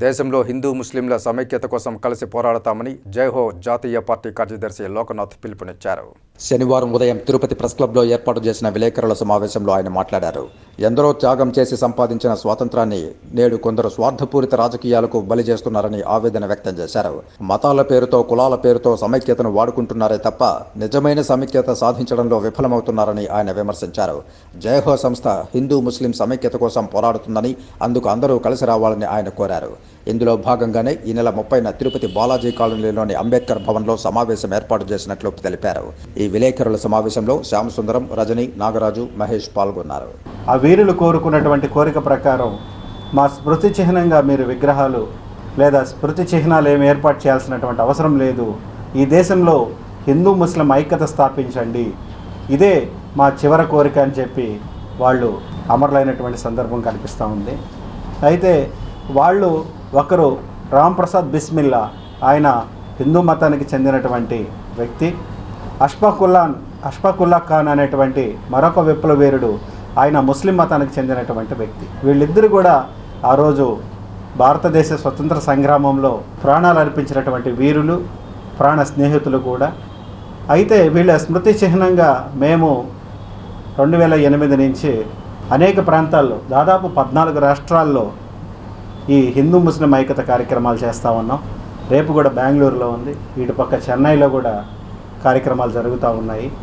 దేశంలో హిందూ ముస్లింల సమైక్యత కోసం కలిసి పోరాడతామని జైహో జాతీయ పార్టీ కార్యదర్శి లోకనాథ్ పిలుపునిచ్చారు. శనివారం ఉదయం తిరుపతి ప్రెస్ క్లబ్లో ఏర్పాటు చేసిన విలేకరుల సమావేశంలో ఆయన మాట్లాడారు. ఎందరో త్యాగం చేసి సంపాదించిన స్వాతంత్రాన్ని నేడు కొందరు స్వార్థపూరిత రాజకీయాలకు బలి చేస్తున్నారని ఆవేదన వ్యక్తం చేశారు. మతాల పేరుతో, కులాల పేరుతో సమైక్యతను వాడుకుంటున్నారే తప్ప నిజమైన సమైక్యత సాధించడంలో విఫలమవుతున్నారని ఆయన విమర్శించారు. జైహో సంస్థ హిందూ ముస్లిం సమైక్యత కోసం పోరాడుతుందని, అందుకు అందరూ కలిసి రావాలని ఆయన కోరారు. ఇందులో భాగంగానే ఈ నెల 30న తిరుపతి బాలాజీ కాలనీలోని అంబేద్కర్ భవన్లో సమావేశం ఏర్పాటు చేసినట్లు తెలిపారు. ఈ విలేకరుల సమావేశంలో శ్యామసుందరం, రజని, నాగరాజు, మహేష్ పాల్గొన్నారు. ఆ వీరులు కోరుకున్నటువంటి కోరిక ప్రకారం మా స్మృతి చిహ్నంగా మీరు విగ్రహాలు లేదా స్మృతి చిహ్నాలు ఏమి ఏర్పాటు చేయాల్సినటువంటి అవసరం లేదు. ఈ దేశంలో హిందూ ముస్లిం ఐక్యత స్థాపించండి, ఇదే మా చివరి కోరిక అని చెప్పి వాళ్ళు అమరులైనటువంటి సందర్భం కనిపిస్తూ ఉంది. అయితే వాళ్ళు ఒకరు రాంప్రసాద్ బిస్మిల్లా, ఆయన హిందూ మతానికి చెందినటువంటి వ్యక్తి. అష్ఫాకుల్లా ఖాన్ అనేటువంటి మరొక విప్లవీరుడు, ఆయన ముస్లిం మతానికి చెందినటువంటి వ్యక్తి. వీళ్ళిద్దరూ కూడా ఆ రోజు భారతదేశ స్వతంత్ర సంగ్రామంలో ప్రాణాలు అర్పించినటువంటి వీరులు, ప్రాణ స్నేహితులు కూడా. అయితే వీళ్ళ స్మృతి చిహ్నంగా మేము 2008 నుంచి అనేక ప్రాంతాల్లో దాదాపు 14 రాష్ట్రాల్లో ఈ హిందూ ముస్లిం ఐక్యత కార్యక్రమాలు చేస్తూ ఉన్నాం. రేపు కూడా బెంగళూరులో ఉంది, ఇటు పక్క చెన్నైలో కూడా కార్యక్రమాలు జరుగుతూ ఉన్నాయి.